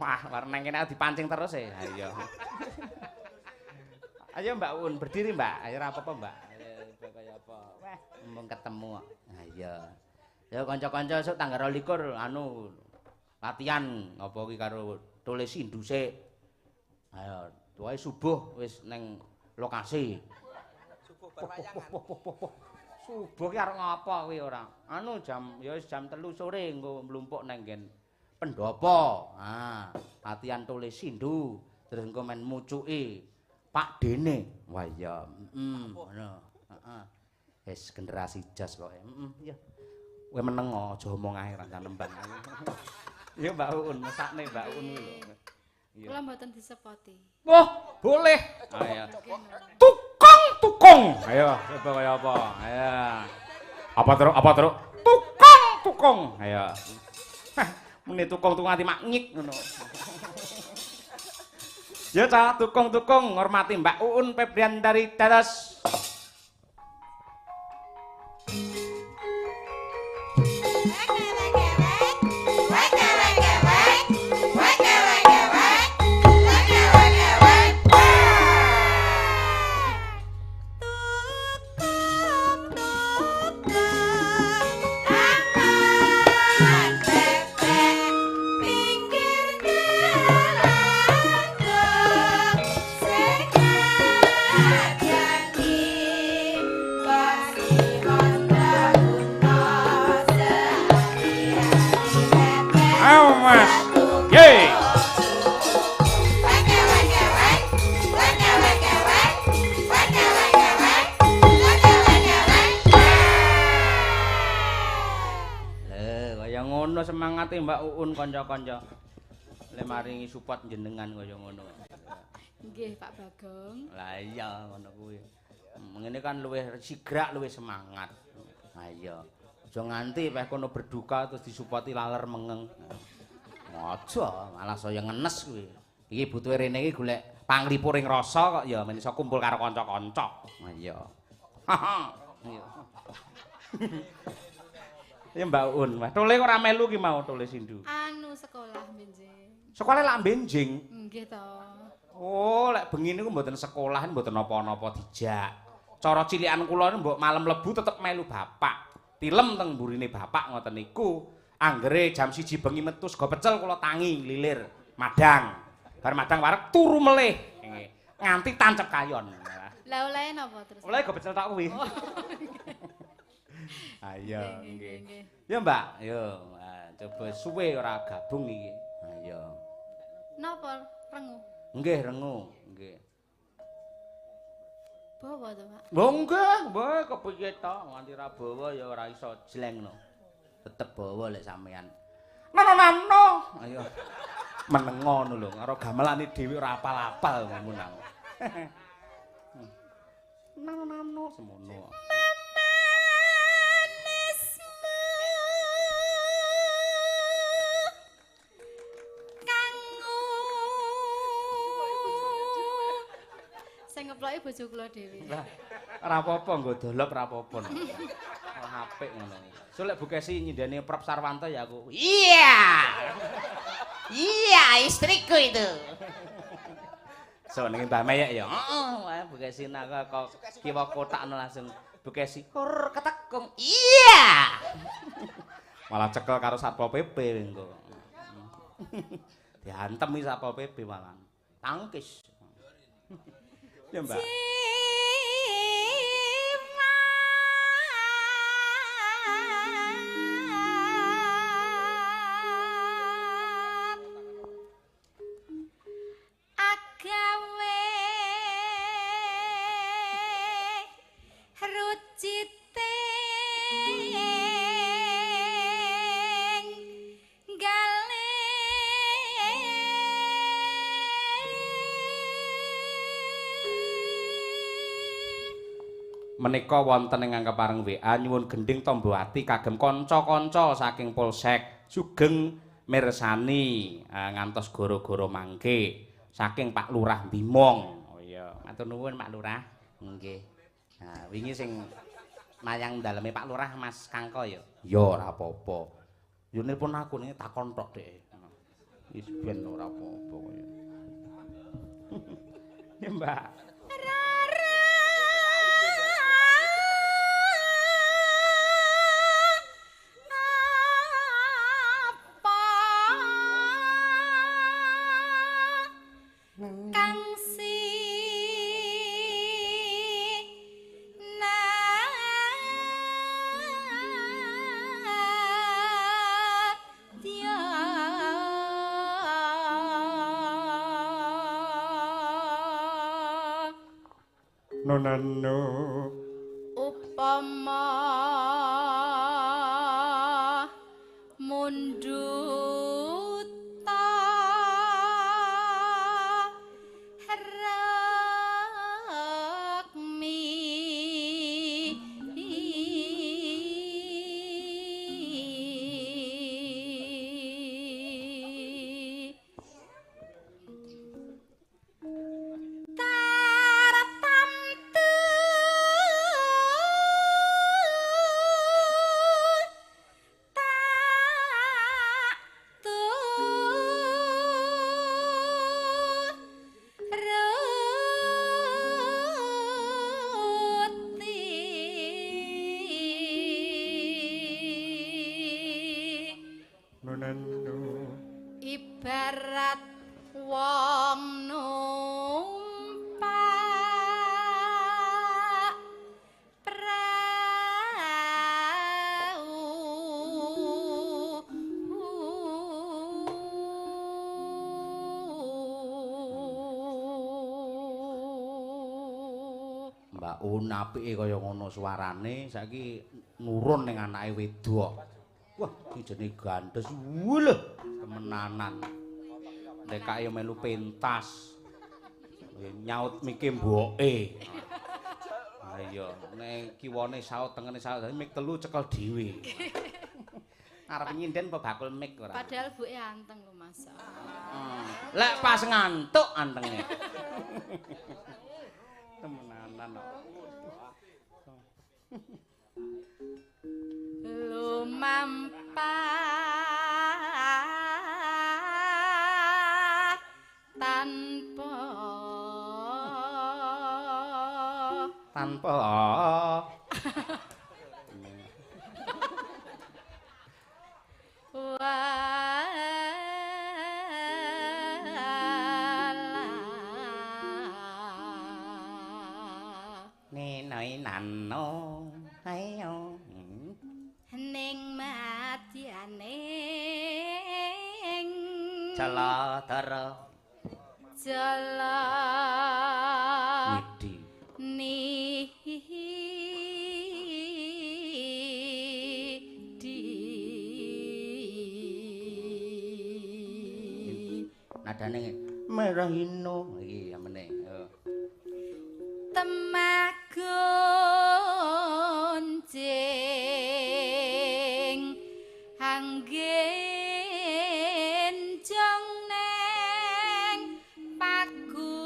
Wah, bar nang kene dipancing terus e. Ayo. Ayo Mbak Un, berdiri Mbak. Ayo ora apa-apa Mbak. Ayo kaya apa. Wah, mung ketemu kok. Ayo. Ya kanca-kanca esuk tanggal 22 anu latihan apa ki karo tulis induse. Ayo, wae subuh wis ning lokasi. Subuh perwayangan. Subuh ki arep ngapa kuwi ora? Anu jam ya wis jam 3 sore engko mlumpuk nang nggen pendopo. Latihan tulis sindu, terus engko men mucuki Pak Dene. Wah iya, ngono. Heeh. Wis generasi jos kok. Ya. Kowe meneng aja omong ae ra nembang. Ya Mbak Un, mesakne Mbak Un lho. Iya. Kula mboten disepoti. Wah, boleh. Ayo. Tukang. Ayo, coba kaya apa? Ayo. Apa terus? Tukang. Ayo. Muni tukang ati mak nyik ngono. Ya cah tukang ngormati Mbak Uun Febrian dari Dados. Semangate Mbak Uun kanca-kanca. Le maringi support jenengan kaya ngono. Nggih, Pak Bagong. Lah iya ngono kuwi. Ngene kan luwih sigrak, luwih semangat. Ha iya. Aja nganti peh kono berduka terus disupporti laler mengeng. Aja, malah saya ngenes kuwi. Iki butuhe rene iki golek panglipuring rasa kok ya men iso kumpul karo kanca-kanca. Ha iya. Iya. Ya Mbak Un, tole kok ora melu ki mau tole sindu. Anu sekolah benjing. Sekolah lak benjing. Nggih to. Oh, lek bengi niku mboten sekolah, mboten napa-napa dijak. Cara cilikan kula mbok malam lebu tetep melu bapak. Tilem teng mburine bapak ngoten niku. Anggere jam 1 bengi metu sego pecel kula tangi lilir madang. Bar madang wareg turu melih. Nganti tancep kayon. Lah olehe napa terus? Olehe go pecel tak kuwi. Ayo, nggih. Ya Mbak, yo. Coba suwe ora gabung iki. Ayo. Napa rengu? Nggih, rengu, nggih. Bawa to, Pak? Lho nggih, wae kepiye to, nganti ra bawa ya ora iso jleng no. Tetep bawa lek sampean. Nano. Ayo. Menengo ngono lho, karo gamelane dhewe ora apal-apal ngono nang. Nano semono. Ngeploki bojo kula dhewe. Lah, ora apa-apa nggo dolop ora apa-apa. Ora apik ngono. So lek Bukesi nyindani Prop Sarwanto ya aku. Iya. Iya, istriku itu. So ning Mbah Mayek ya. Heeh, Bukesi nak kok kiwa kotakno langsung Bukesi kur ketekung. Iya. Malah cekel karo Satpol PP engko. Diantem iki Satpol PP malah. Tangkis. Ya Mbak. Agawe rucite menika wonten ing angkepareng WA nyuwun gending tombo ati kagem kanca-kanca saking Polsek sugeng mirsani ngantos goro-goro mangke saking Pak Lurah Bimong. Oh iya, matur nuwun Pak Lurah. Nggih. Nah, wingi sing mayang daleme Pak Lurah Mas Kangko ya. Ya ora apa-apa. Yune pun aku ning takon tok Dek. Wis ben ora apa-apa kaya. Ya, Mbak. Nonano upama munduta rakmi nonano ibarat wong numpak prau Mbak Un apike kaya ngono suarane saiki nurun ning anake wedok. Wah, iki jenenge gandes. Lho, temenanan. Nek kaya melu pentas. Nyaut mike mboke. Ha iya, nek kiwane saut tengene saut, mik telu cekel dhewe. Arep nyinden apa bakul mik ora? padahal buke anteng lho Mas. Lek pas ngantuk antenge. Temenanan kok. Lumampah tanpa Tanpa wala ninoi nano ayo ning madyaning Jaladara jala Nidi nadane merahino iki amene temagonjing anggen jong neng paku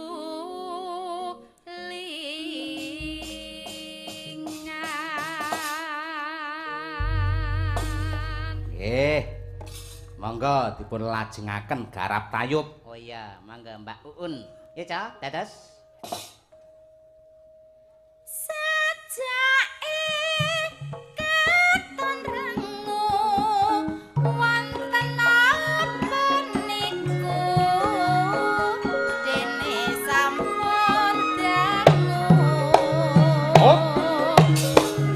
lingan monggo dipun lajengaken garap tayub. Oh iya, mangga Mbak Uun. Ya, Ca, dados. sajake katon rengu wonten apa niku dene sampun dangu Oh.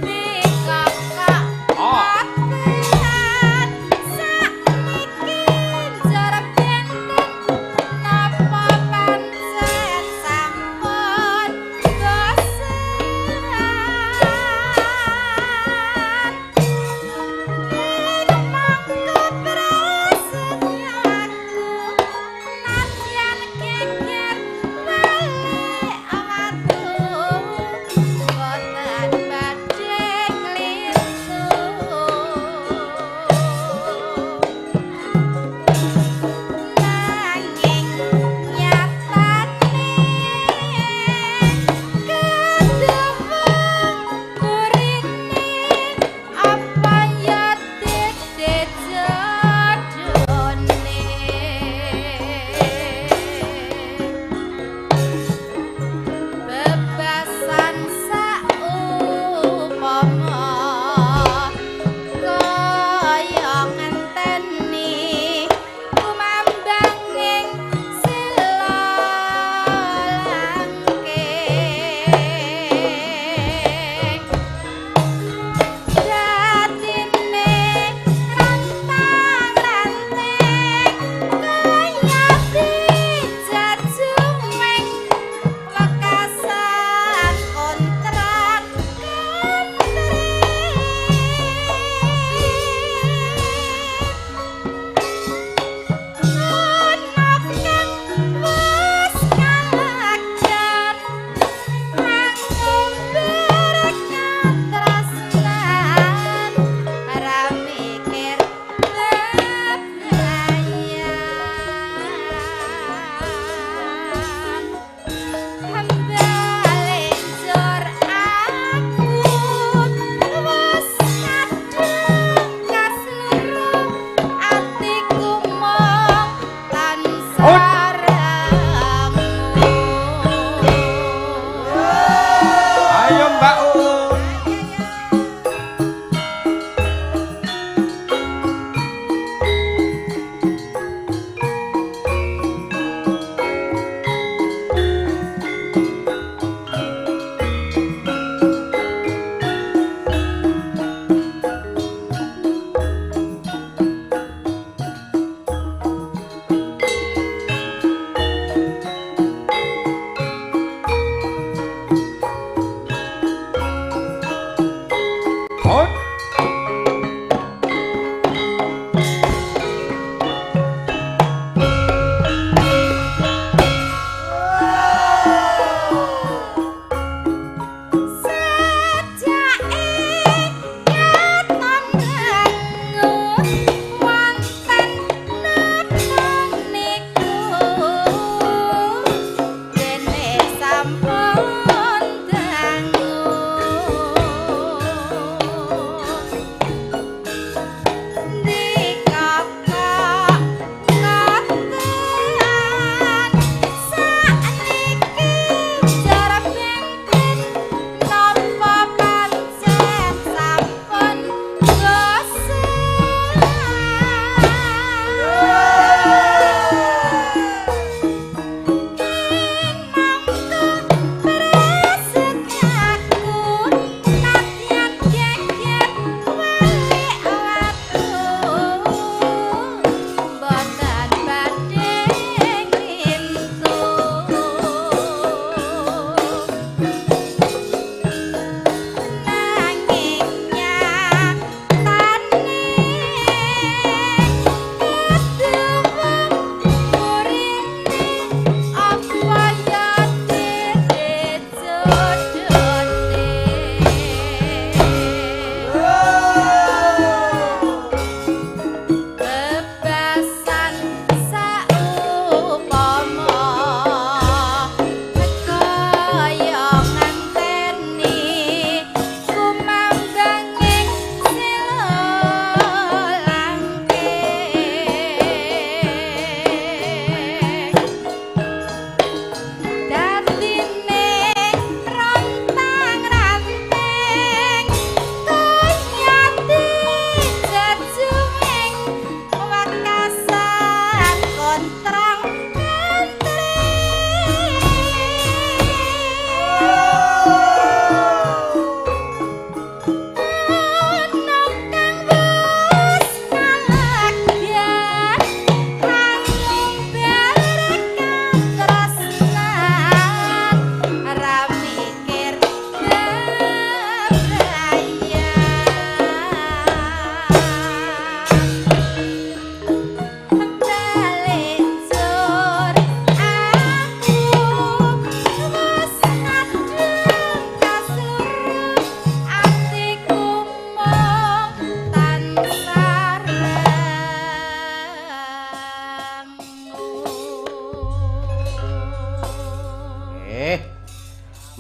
dikakak latihan sakniki njarep benten napa pancen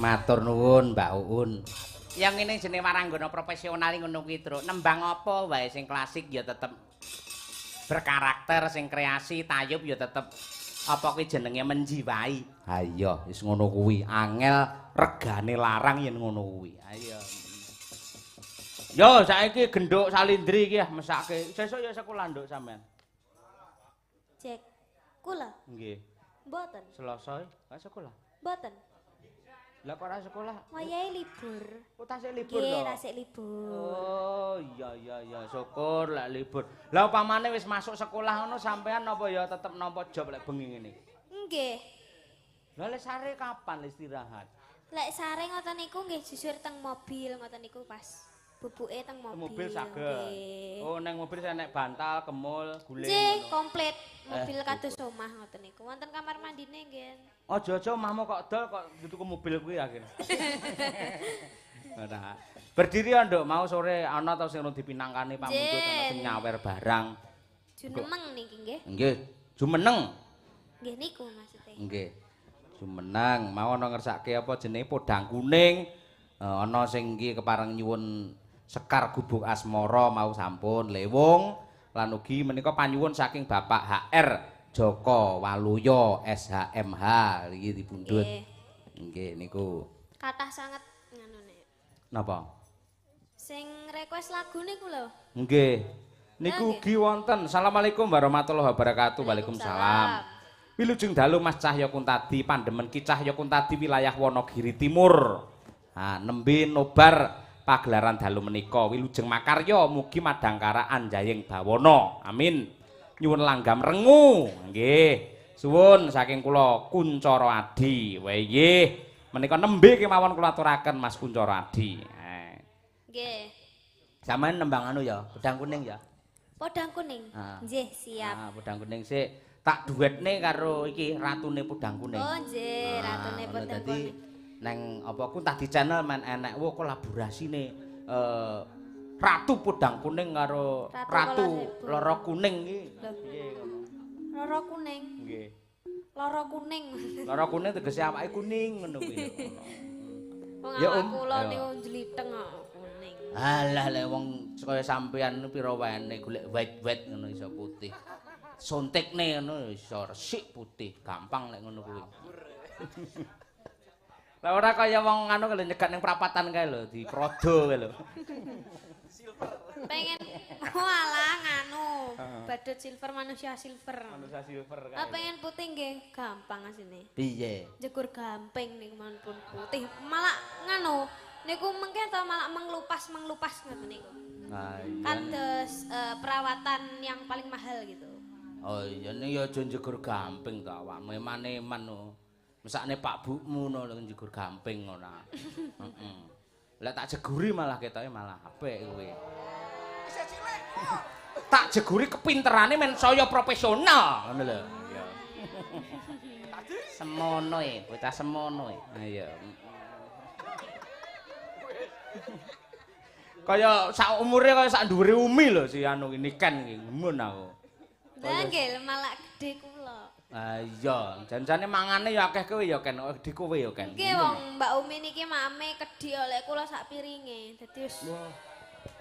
Matur nuwun Mbak Uun. Yang ini jenenge waranggana profesional ngono kuwi, Truk. Nembang apa wae sing klasik ya tetep berkarakter, sing kreasi, tayub ya tetep apa kuwi jenenge menjiwai. Ha iya, wis ngono kuwi. Angel regane larang yen ngono kuwi. Ayo. Yo, saiki genduk salindri iki ya mesake. Sesuk ya sekolah nduk sampean. Cek. Kula. Nggih. Mboten. Selasa gak sekolah. Mboten. Lah kok ora sekolah? Wayahe libur. Oh, tasik libur Nggih, to. tasik libur. Oh, iya syukur lek libur. Lah upamane wis masuk sekolah ngono sampean apa ya tetep nampa job lek bengi ngene? Nggih. Lah lek sare kapan istirahat? Lek sare ngoten niku nggih jujur teng mobil ngoten niku pas bubuke teng mobil. Mobil saged. Nggih. Oh, neng mobil nek bantal, kemul, guling. Nggih, komplit. Mobil kados omah ngoten niku. Wonten kamar mandine nggih. Aja-aja omahmu kok dol kok tuku mobil kuwi akhir. Ora. Berdiri ya, Nduk, mau sore ana ta sing dipinangkani pamundhut ana sing nyawer barang. Jumeneng niki nggih. Nggih, jumeneng. Nggih niku maksudnya. Nggih. Jumeneng, mau ana ngersake apa jenenge podang kuning. Ana sing iki kepareng nyuwun sekar gubuk asmara mau sampun lewung lan ugi menika panyuwun saking Bapak HR Joko Waluyo SHMH iki dipundhut. Nggih niku. Kathah sanget nganune. Napa? Sing request lagu niku lho. Nggih. Niku ugi wonten. Assalamualaikum warahmatullahi wabarakatuh. Waalaikumsalam. Wilujeng dalu Mas Cahya Kuntadi pandemen Ki Cahya Kuntadi wilayah Wonogiri Timur. Nembe nobar pagelaran dalu menika wilujeng makarya mugi madangkara anjayeng bawana. Amin. Nyuwun langgam rengu. Nggih. Suwun saking kula Kuncara Adi. Wae nggih. Menika nembe kemawon kula aturaken Mas Kuncara Adi. Nggih. Sampeyan nembang anu ya, pedang kuning ya. Podang kuning. Nggih, siap. Pedang kuning sik tak duetne karo iki ratune pedang kuning. Oh, nggih, ratune podang kuning. Neng apa Kuntadi channel men enek kolaborasine Ratu Podang Kuning karo Ratu Loro Kuning iki. Piye ngono? Loro kuning. Nggih. Loro kuning. Loro kuning tegese awake kuning ngono kuwi. Wong Ya, awak kula niku jliteng kok kuning. Alah lek wong kaya sampean pira wene golek white ngono iso putih. Sontekne ngono iso resik putih, gampang lek ngono kuwi. Lah ora kaya wong anu kalau nyegat ning prapatan kae lho, diprodo kae lho. Pengen walah nganu, badut silver manusia silver. Manusia silver kae. Pengen putih nggih, gampang asine. Piye? Jegur gamping niku pun putih. Malah nganu, niku mengke to malah menglupas ngoten niku. Nah, iya. Kados perawatan yang paling mahal gitu. Oh iya nek ya aja jegur gamping to awakmu eman-eman no. Mesakne Pak Bukmu no jegur gamping ngono. Heeh. Lah tak jeguri malah ketoke malah apik kowe. Isih cilik. Tak jeguri kepinterane men saya profesional ngono lho. Iya. Semono e, bocah semono e. Ha iya. Kaya sak umure kaya sak dhuwure Umi lho si anu ini Ken iki ngemun aku. Lah nggih malah gede kula. Ah iya, janjane mangane ya akeh kowe ya Ken, gede kowe ya Ken. Nggih wong Mbak Umi niki mame kedhi oleh kula sak piringe. Dadi wis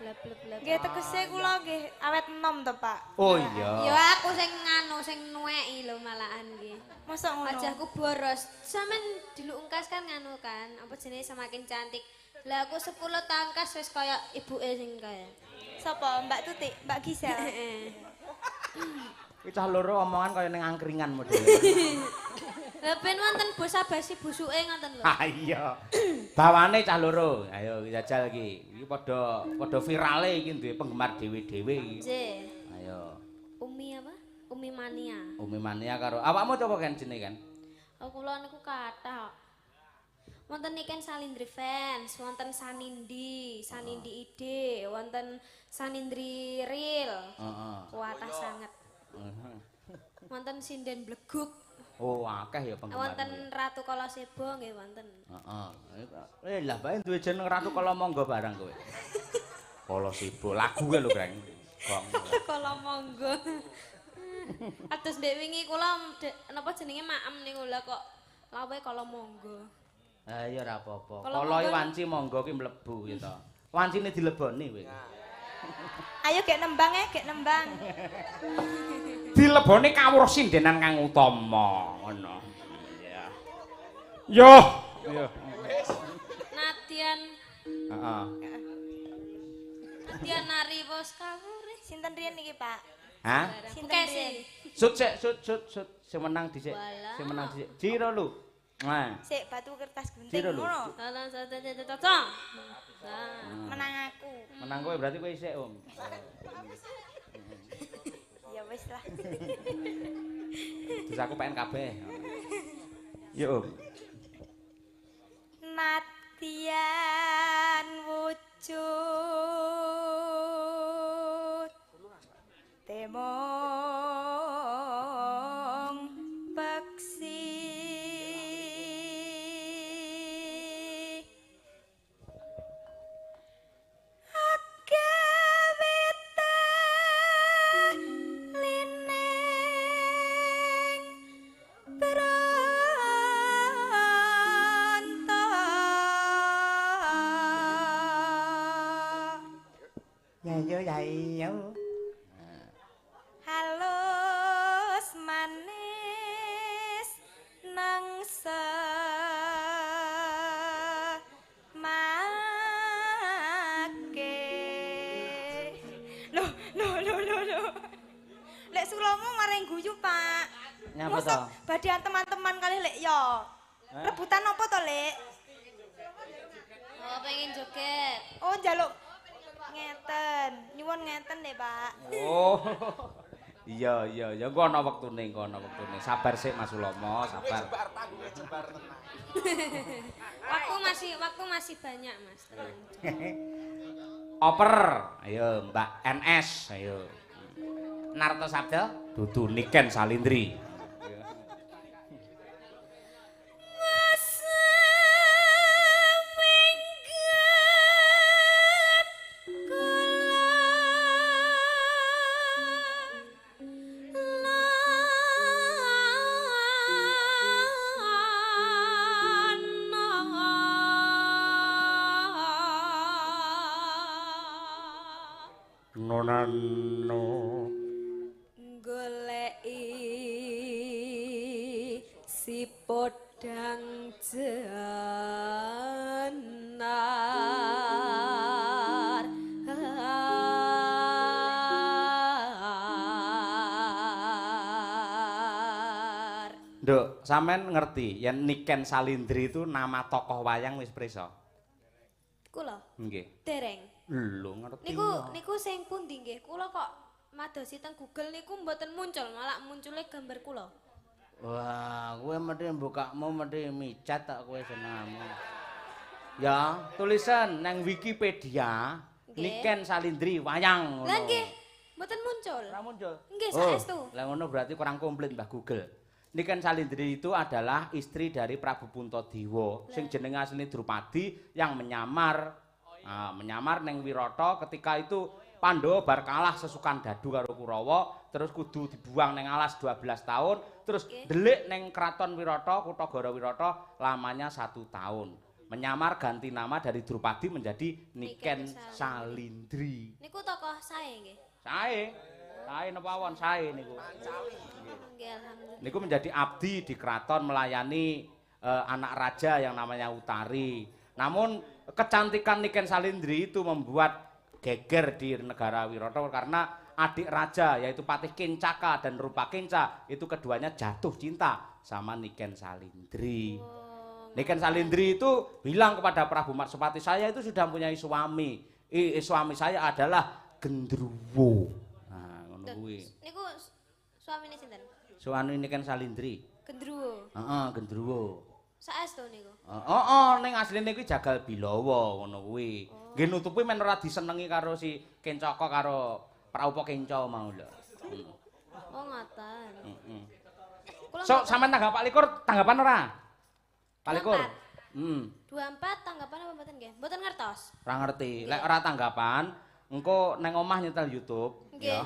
bleb-bleb. Nggih tegese kula nggih awet enom to, Pak. Oh iya. Ya aku sing nganu sing nuweki lho malahan nggih. Mosok ngono. Wajahku boros. Sampeyan dulu ungkas kan nganu kan, apa jenenge semakin cantik. Lah aku 10 tahun kas wis kaya ibuke sing kaya. Sapa? Mbak Tutik, Mbak Gisel. Kuwi cah loro omongan kaya ning angkringan model. Lah ben wonten basa-basi busuke ngoten lho. Ha iya. Bawane cah loro. Ayo jajal iki. Iki padha virale iki duwe penggemar dhewe-dhewe iki. Nggih. Ayo. Umi apa? Umi Mania. Umi Mania karo awakmu coba kan jenenge kan? Oh kula niku kathah. Wonten Niken Salindri fans, wonten Sanindi, Sanindi ide, wonten Sanindri real. Heeh. Kuatah sangat. Wonten Sinden Bleguk. Oh, akeh ya penggemar. Wonten Ratu Kolosebo nggih wonten. Heeh. Lah bae duwe jeneng Ratu Kala Monggo barang kowe. Kolosebo lagu kae lho, Greng. Kok. Kala monggo. Atus ndek wingi kula napa jenenge maem niku lha kok lawe kala monggo. Ha ya ora apa-apa. Kalau Kala monggo- wanci monggo ki mlebu ya to. Wancine dileboni kowe. Ayo gek nembang gek nembang. Dileboni kawruh sindenan kang utama ngono. Iya. Yo. Yo. Nadyan Heeh. Nadyan nari bos kawure. Sinten riyen iki, Pak? Hah? Sinten Oke riyen? sih. Sut sik, sut. Sing menang dhisik. Walah. Sing menang dhisik. Jiro lu. Nah. Sik batu kertas gunting Sira lho. ngono. Salah satu cocok. Nah, Menang aku. Menang kowe berarti kowe isik, Om. Ya wis lah. Terus aku pengen kabeh. Yo, Om. Nadyan wujud temong peksi agawite lining Ya. halus manis nangsa make loh lek sulomu maring guyu Pak Nyapa mosok to? badian teman-teman kali lek yo rebutan apa to lek oh pengen joget. oh njaluk ngeten nyuwun ngeten deh Pak Oh. Iya, engko ana wektune, Sabar sik Mas Ulomo, sabar. Waktu masih banyak, Mas. Oper, ayo Mbak NS, ayo. Narto Sabda, dudu Niken Salindri. Nonano Goleki si podang janar Nduk, sampean ngerti yen Niken Salindri itu nama tokoh wayang wis prisa? kula Nggih. dereng Lho ngerti. niku sing pundi nggih kula kok madosi teng Google niku mboten muncul malah munculnya gambar kula. Wah, kowe mesti mbukakmu mesti micat tak kowe senengmu. Ya, tulisan nang Wikipedia Nggih. Niken Salindri wayang ngono. Lah nggih mboten muncul. Ora muncul. Nggih saestu. Lah ngono berarti kurang komplit Mbah Google. Niken Salindri itu adalah istri dari Prabu Puntadewa sing jenenge asline Drupadi yang menyamar neng Wirata ketika itu Pandhawa bar kalah sesukan dadu karo Kurawa terus kudu dibuang neng alas 12 tahun terus delik neng Kraton Wirata Kutagara Wirata lamanya 1 tahun menyamar ganti nama dari Drupadi menjadi Niken Salindri. Niku tokoh sae nggih. Sae napa won sae niku. Nggih alhamdulillah. Niku menjadi abdi di keraton melayani anak raja yang namanya Utari. Namun kecantikan Niken Salindri itu membuat geger di negara Wirata karena adik raja yaitu Patih Kincaka dan Rupa Kinca itu keduanya jatuh cinta sama Niken Salindri. Niken Salindri itu bilang kepada Prabu Marsupati, saya itu sudah mempunyai suami. Suami saya adalah Gendruwo. Nah, ngono kuwi. Niku suamine sinten? Suami Niken Salindri. Gendruwo. Heeh, Gendruwo. Saestu niku. Ning asline kuwi jagal Bilawa ngono kuwi. Nggih nutupi men ora disenengi karo si Kencaka karo Praupa Kenca mau lho. Oh ngoten. Heeh. Kula So sampean tanggap Pak Likur tanggapan ora? Pak Likur. 24 tanggapan apa mboten nggih? Mboten ngertos. Ora ngerti. Lek ora tanggapan, engko neng omah nyetel YouTube. Nggih. Ya.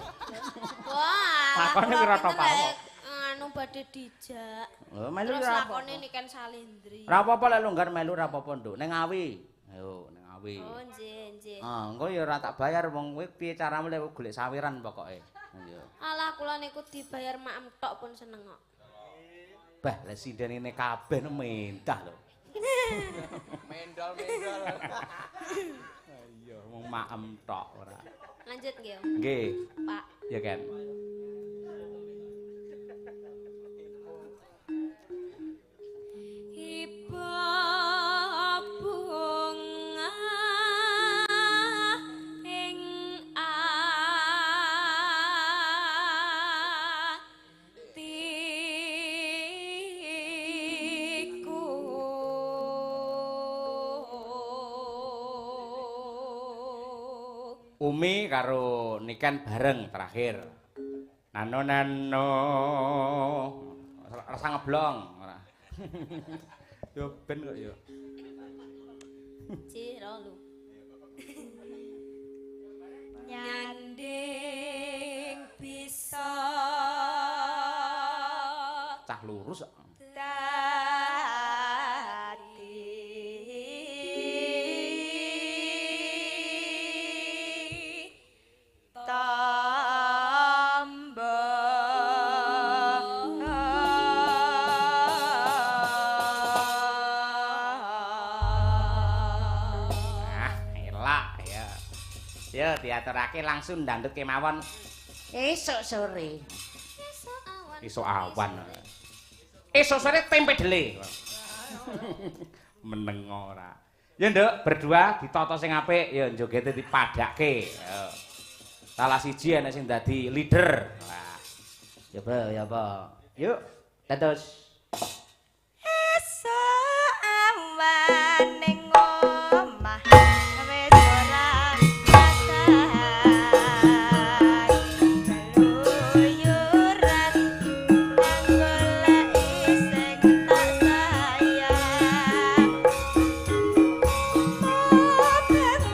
Wah. Takone kula Wirata pinter Pawa. lek, anu badhe dijak. Lho melu Terus ora lakone apa-apa. Niken Salindri. Ora apa-apa lek longgar melu ora apa-apa, Nduk. Ning Ngawi. Ayo, ning Ngawi. Oh, nggih, nggih. Engko ya ora tak bayar wong kowe piye caramu lek golek sawiran pokoke. Iya. Alah kula niku dibayar maem tok pun seneng kok. Bah, lek sindenine kabeh mentah lho. Mendol. Iya, wong maem tok ora. Lanjut nggih, Nggih, Pak. ya kan. Iba bunga ing atiku Umi karo Niken bareng terakhir. Nano rasa ngeblong ora. Yo ben kok yo. Ciro lu. Nyanding bisa Cah lurus kok. Yo diaturake langsung ndandut kemawon esuk sore. Esuk awan. Esuk sore tempe dele. Meneng ora. Ya Nduk, berdua ditata sing apik ya njogete dipadake. Salah siji ana sing dadi leader. Wah. Ya apa ya apa. Yuk, dados. esuk awan ning omah wis ora keluyuran nang goleki sing tak sayang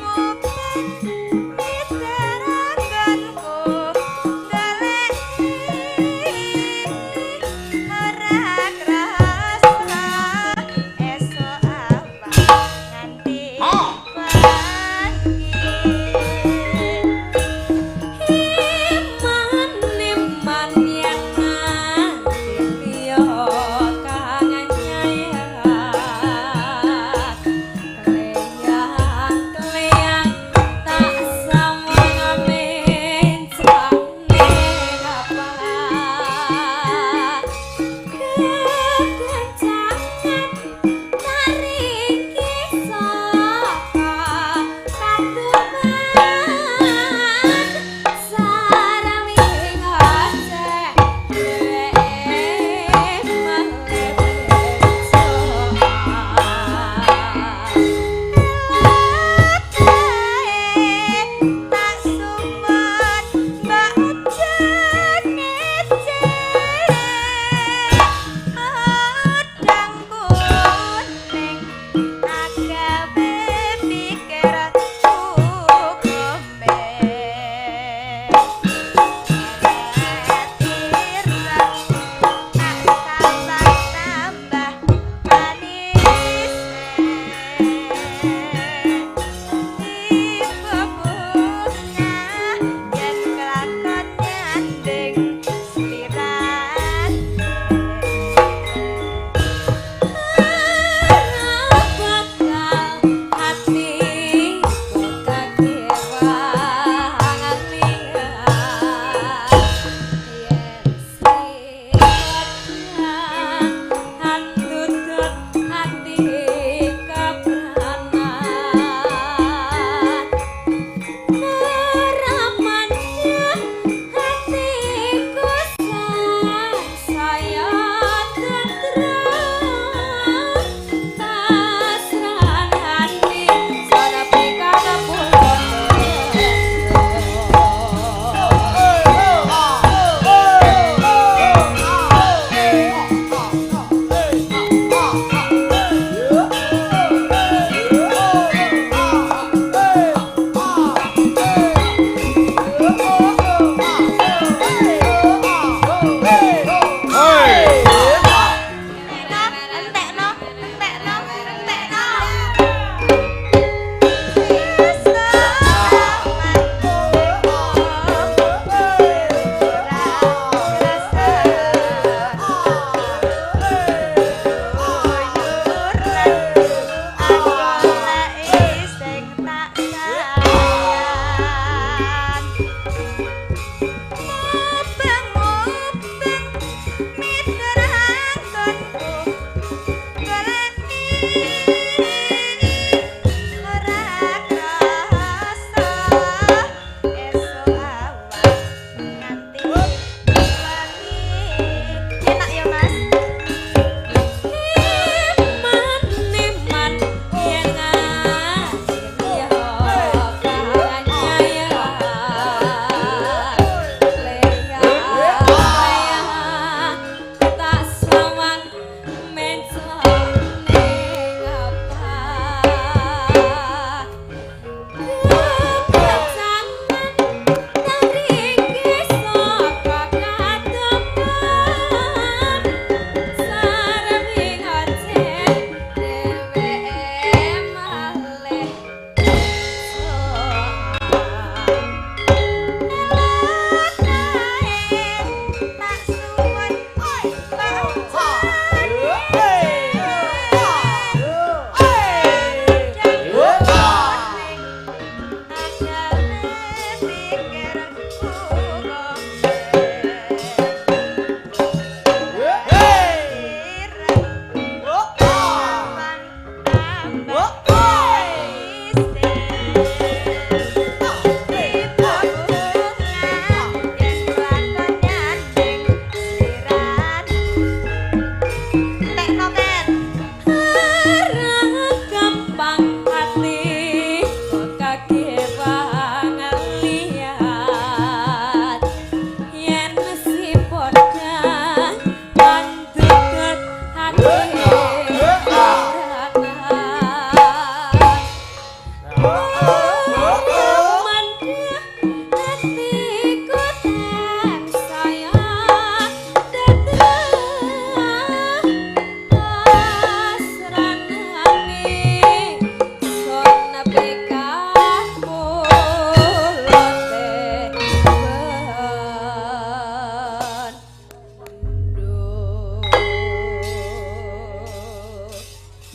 moben miteraganku goleki ora krasa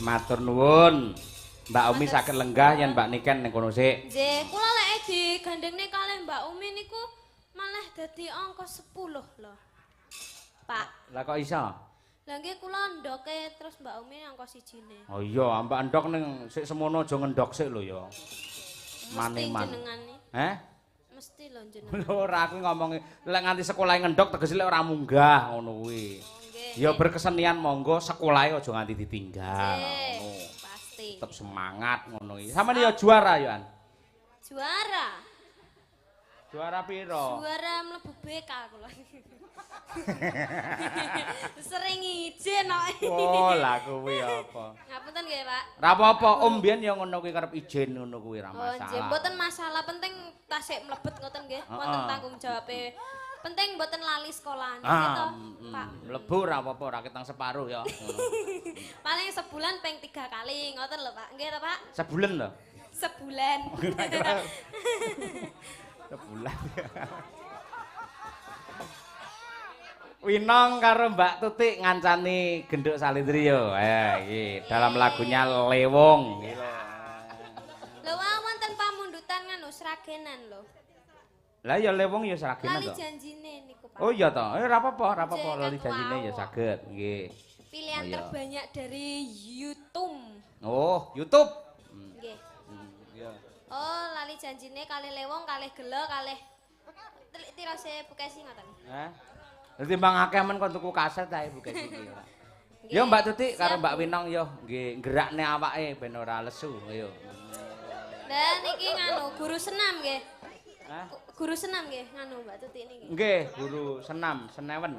Matur nuwun. Mbak Umi saged lenggah yen Mbak Niken ning kono sik. Nggih, kula lek digandengne kalih Mbak Umi niku malah dadi angka 10 lho. Pak. Lah kok iso? Lah nggih kula ndoke terus Mbak Umi angka 1-ne. Oh iya, Mbak ndok ning sik semono aja ngendok sik lho ya. Mesti Mane-man. jenengane. Heh? Mesti lho jenengan. Ora aku ngomong lek nganti sekolah ngendok tegese lek ora munggah ngono kuwi. Nggih. Ya berkesenian monggo sekolahe aja nganti ditinggal. Nggih, Ngono. pasti. Tetep semangat ngono iki. Sampeyan ya juara ya, An. Juara. Juara piro? Juara mlebu BK kula. Sering izin kok. Oh, lah kuwi apa? Ngapunten nggih, Pak. Ora apa-apa, Om mbiyen ya ngono kuwi karep ijen ngono kuwi ora Oh, nggih, masalah. mboten masalah, penting tasik mlebet ngoten nggih. Wonten tanggung jawabe. Penting mboten lali sekolahan gitu, Pak. Mlebu ora apa-apa, ora ketang separuh ya. Ngono. Paling sebulan ping 3 kali, ngoten lho, Pak. Nggih to, Pak? Sebulan lho. Sebulan. Sebulan. Winong karo Mbak Tutik ngancani genduk Salindri yo. Iki dalam lagunya Lewong. Lho, wonten pamundutan nganu sragenan lho. Lah ya Lewong ya seragenan Lali to. janjine niku, Pak. Oh iya to. Ora apa-apa, ora apa-apa Jangan lali janjine ya wau. saged. Nggih. Pilihan Oh, iya. terbanyak dari YouTube. Oh, YouTube. Nggih. Iya. Oh, lali janjine kalih Lewong, kalih Gelo, kalih tirase Bukesi ngoten. Hah? Dadi Bang akeh men kon tuku kaset ae Bukesi iki ora. Nggih. Yo Mbak Tutik karo Siap, Mbak Bu. Winong yo nggih gerakne awake ben ora lesu. Ayo. Dan iki nganu guru senam nggih. Hah? Guru senam nggih nganu Mbak Tutik niki. Nggih, guru senam, senewen.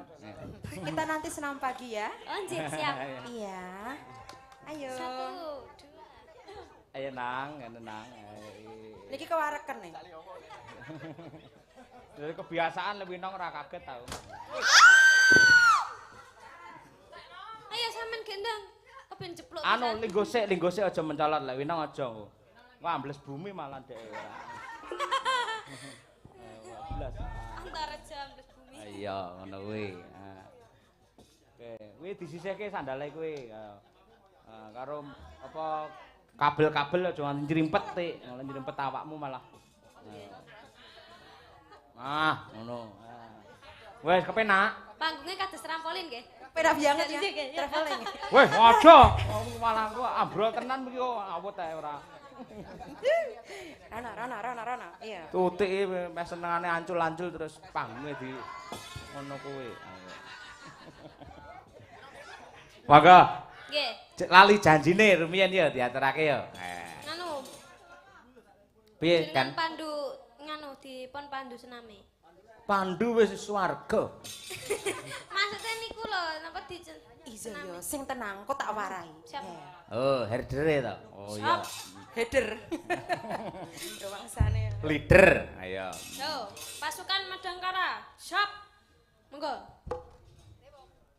Kita nanti senam pagi ya. Oh, nggih, siap. Iya. Ayo. 1, 2. Ayo nang, nang. Niki kewareken nih. Dari kebiasaan lebih nong ora kaget tau. Ayo sampean gendang. Kepen jepluk. Anu linggosik aja mencolot lek winong aja. Wah ambles bumi malah dhek ora. Ambles. Antara jam plus bumi. Iya, ngono kuwi. Oke, kuwi disisihke sandale kuwi. Karo apa kabel-kabel aja nganti nyrimpet tik, malah nyrimpet awakmu malah. Ngono. Wes kepenak. Panggungnya kados trampolin nggih. Peda banget ya. Jadi, nggih, ya. Traveling. Weh, aja. Malah aku ambrol tenan iki kok awet ae ora. Rana. Iya. Tutik iki meh senengane ancul-ancul terus panggunge di ngono kuwi. Monggo. Nggih. Lali janjine rumiyin ya diaturake ya. Nganu. Piye Kan kan? pandu nganu dipun pandu sename. Pandu wis swarga. Maksudnya niku lho napa di Iya yo, sing tenang, kok tak warai. Siap. Oh, herdere to. Oh iya. Header. Yo wangsane. Leader. Ayo. Yo, pasukan Madangkara. Siap. Monggo.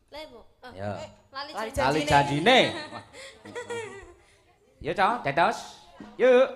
Lebo. Ya. Lali Lali janji. Lali janjine. Yo, Cong, dados. Yuk.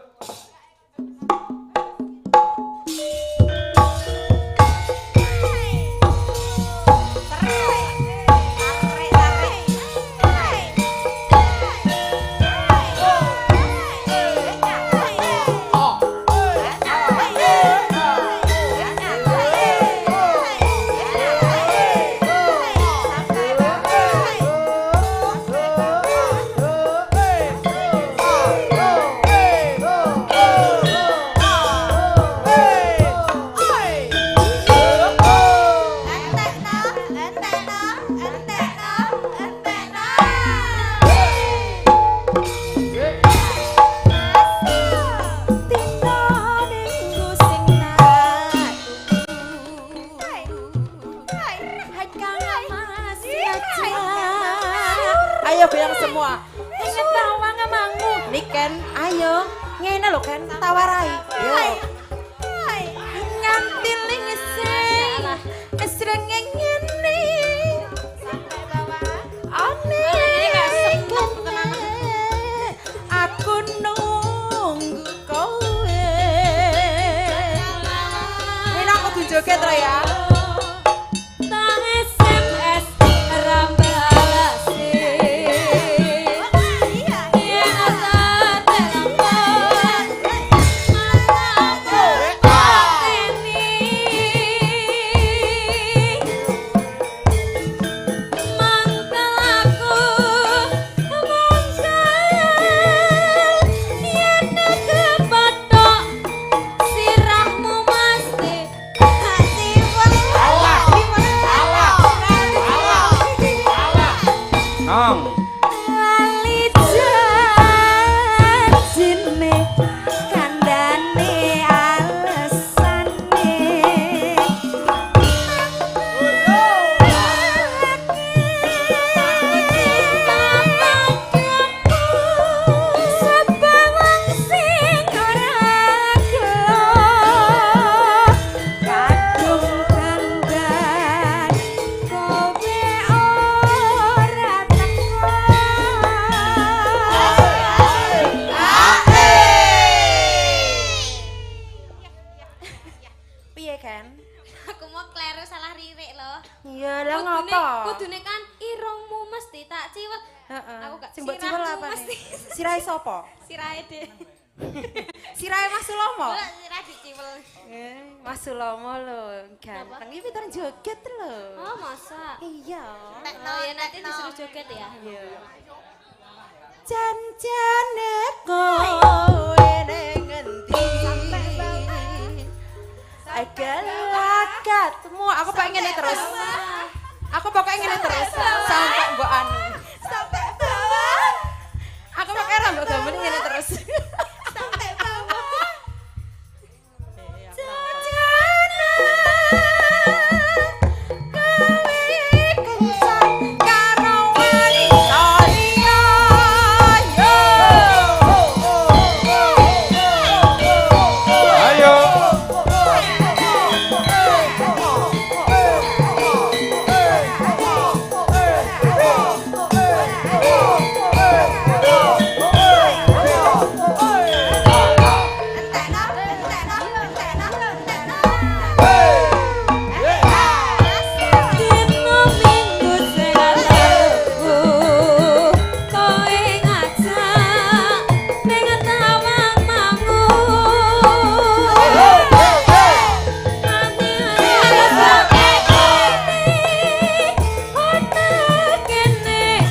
Ayo goyang semua. Ingat bawang emangmu. Niken, ayo. Ngene lho kan, tawarai. Yo. Nganti lingsing. Esrenge ngene. Sampai bawah. Ane. Aku nunggu kowe. Ini aku tunjukin Tra ya. Nong. lali janjine kandhane alesane sabawang sing ora gelo kadung dandan kowe ora teko Piye kan? Aku mau kleru salah ririk loh. Iya, lah ngapa? Kudune kan irungmu mesti tak ciwet. Heeh. Aku gak Sing mbok sirahmu ciwel apa mesti. nih? Sirahe sapa? Sirahe deh. Sirahe Mas Sulomo. Ora sirah diciwel. Mas Sulomo lho, ganteng. Iki pinter joget lho. Oh, masa? Iya. Oh ya nanti disuruh joget ya. Iya. Jan-jane kowe ning endi? Agalakatmu. Aku pengen ngene terus. Aku pokoknya ngene terus sampai mbok anu. Sampai bawah. Aku pokoknya rambut gambar ngene terus. Sampai bawah. Ayo. Dino minggu selalu kowe ngajak ning tawang mangu kene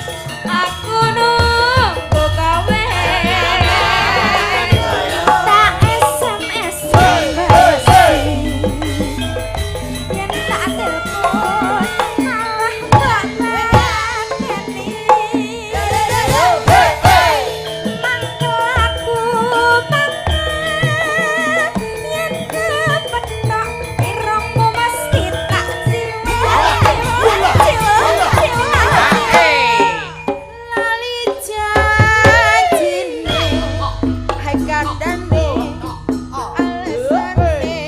aku nunggu kowe tak SMS yen tak telepon malah gak mateni mangko aku mangan yen kepethok irungmu mesti tak lali janjine Hai kandane alesane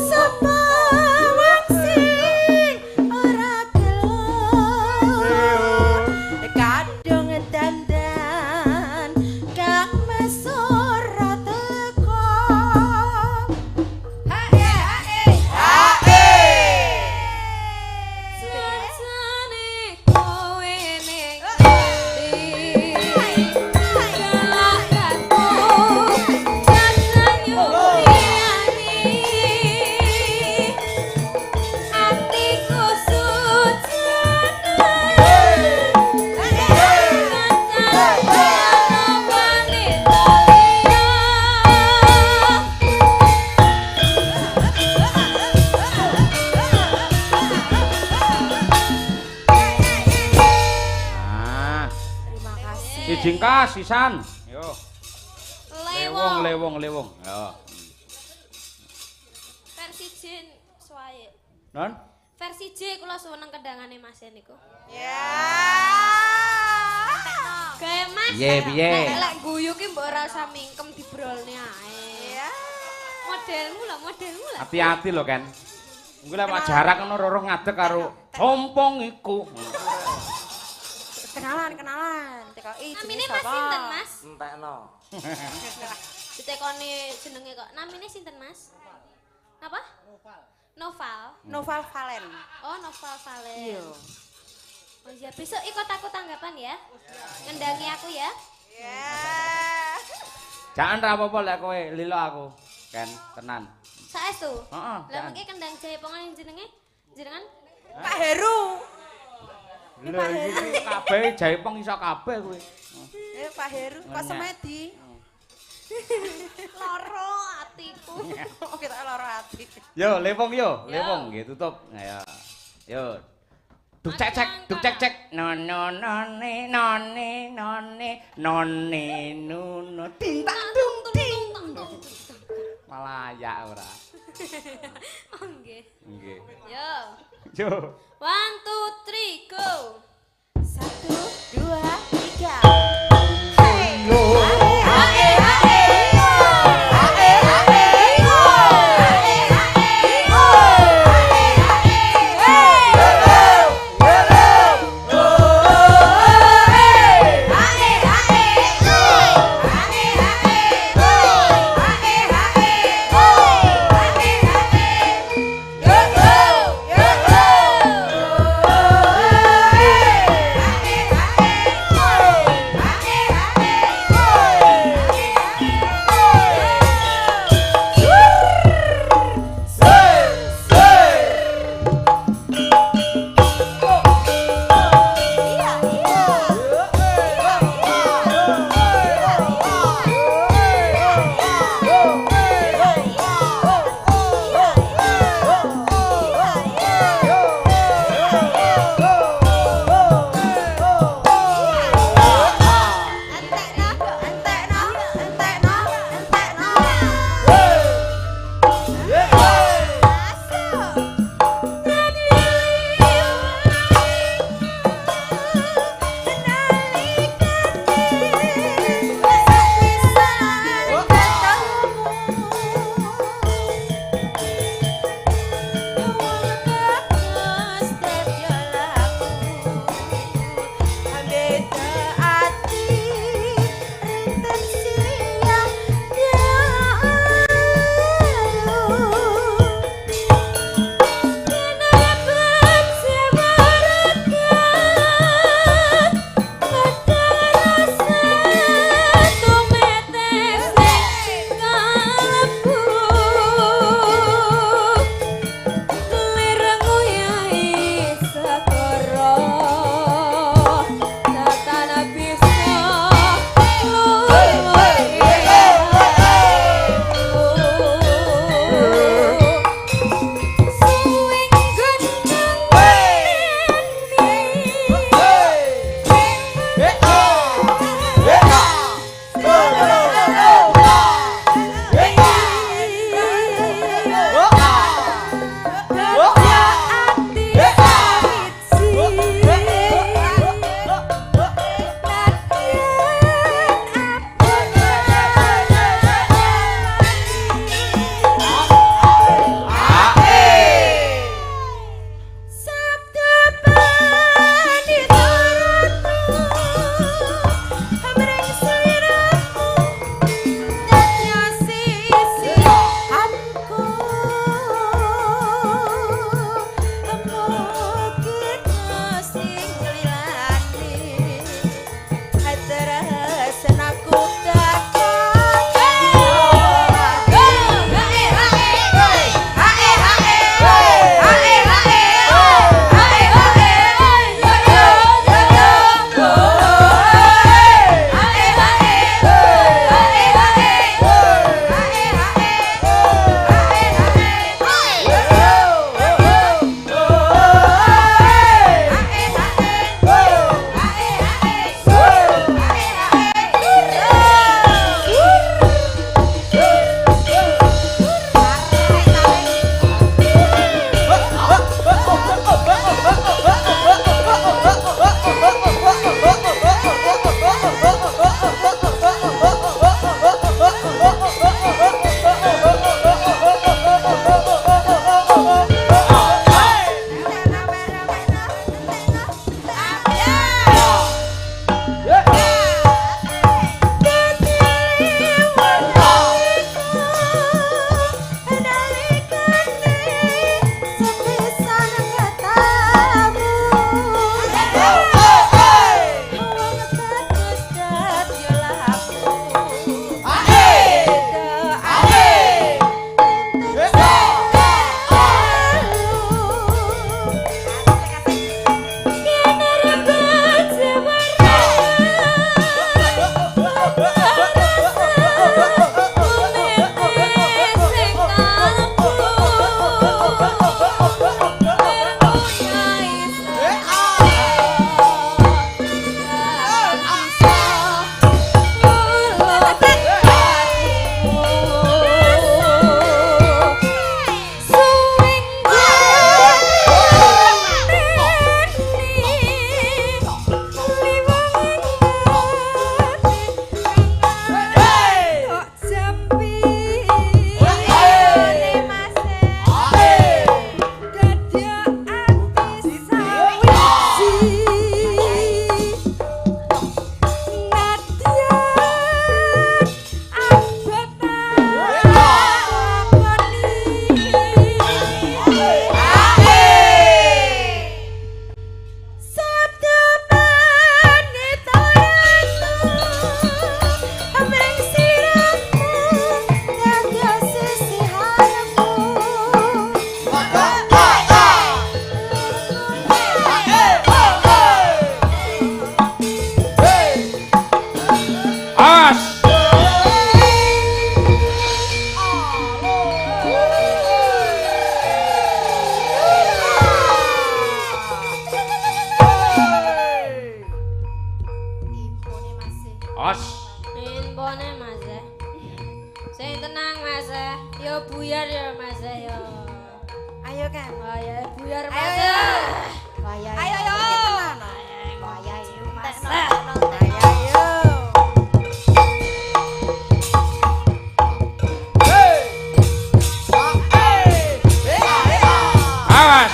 sapa wong sing ora gelem kadung dandan kang mesora teko Sajane kowe ning endi galakatmu jajanyu liyani atiku Nah, terima kasih si jingkas sisan. Yo. Lewong, Lewong. lewong, lewong. Yo. Versi Jin suwaye. Non? Versi J kula seneng kendangane Mas niku. ya Gawe Mas. Piye, piye? Nek lek guyu ki mbok ora usah mingkem dibrolne ae. ya Modelmu lah. Hati-hati lho, Ken. Engko lek mak jarak ngono roh ngadeg karo ompong iku. kenalan TKI Namine jenis Mas apa sinten, Mas? Entekno. Ditekoni jenenge kok. Namine sinten, Mas? Apa? Noval. Noval Valen Oh, Noval Valen. iya Oh iya, besok ikut aku tanggapan ya. Ngendangi aku ya. Jangan ra apa-apa lek kowe lilo aku. Ken, tenan. Saestu. Heeh, Lah jangan. mengki kendang jaipongan jenenge jenengan Pak Heru Lho iki kabeh jaipong iso kabeh kowe. Pak Heru Pak Semedi loro atiku. Oke tak lara ati. Yo, lepong yo, Yo. lepong nggih tutup. Ayo. Yo. Duk cek cek, duk cek cek. Nono none none none none nuno tintang dung ting. Malaya ora. Oh nggih. Nggih. Yo. Yo. 1 2 3 go. 1 2 3. Yo buyar ya Mas yo. Ayo kan. Ayo buyar Mas. Ayo. Ayo Ayo ayo. Ayo. Ayo. Awas.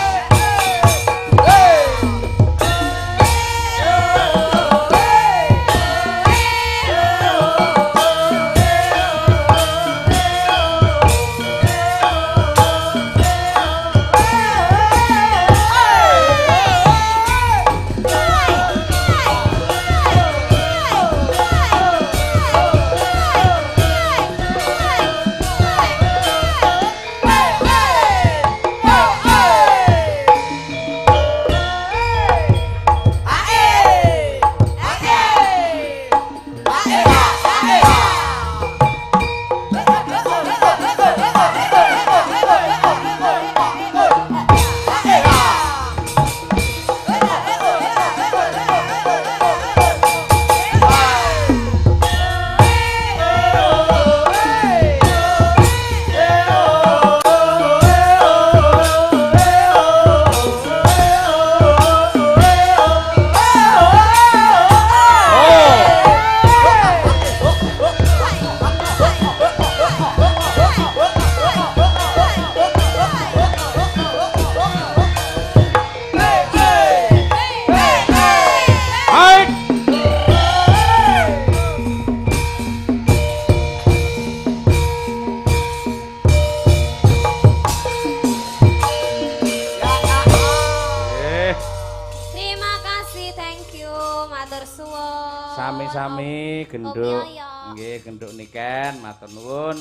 Terima kasih, thank you, matur suwun. Sami-sami genduk. Om Yoyo. Nggih, genduk niken, matur nuwun.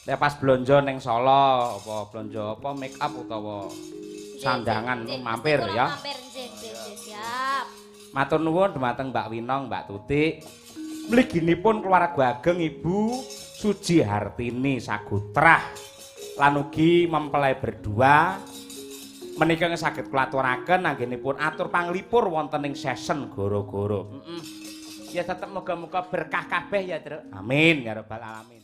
Nek pas blonjo ning Solo, apa blonjo apa make up utawa sandangan Nggih, mampir mesti ya. Mampir nggih, siap. Matur nuwun dhumateng Mbak Winong, Mbak Tutik. Mliginipun keluarga ageng Ibu Suji Hartini Sagutrah lan ugi mempelai berdua menika saged kula aturaken anggenipun atur panglipur wonten ing session goro-goro. Ya tetep muga-muga berkah kabeh ya, Tru. Amin ya rabbal alamin.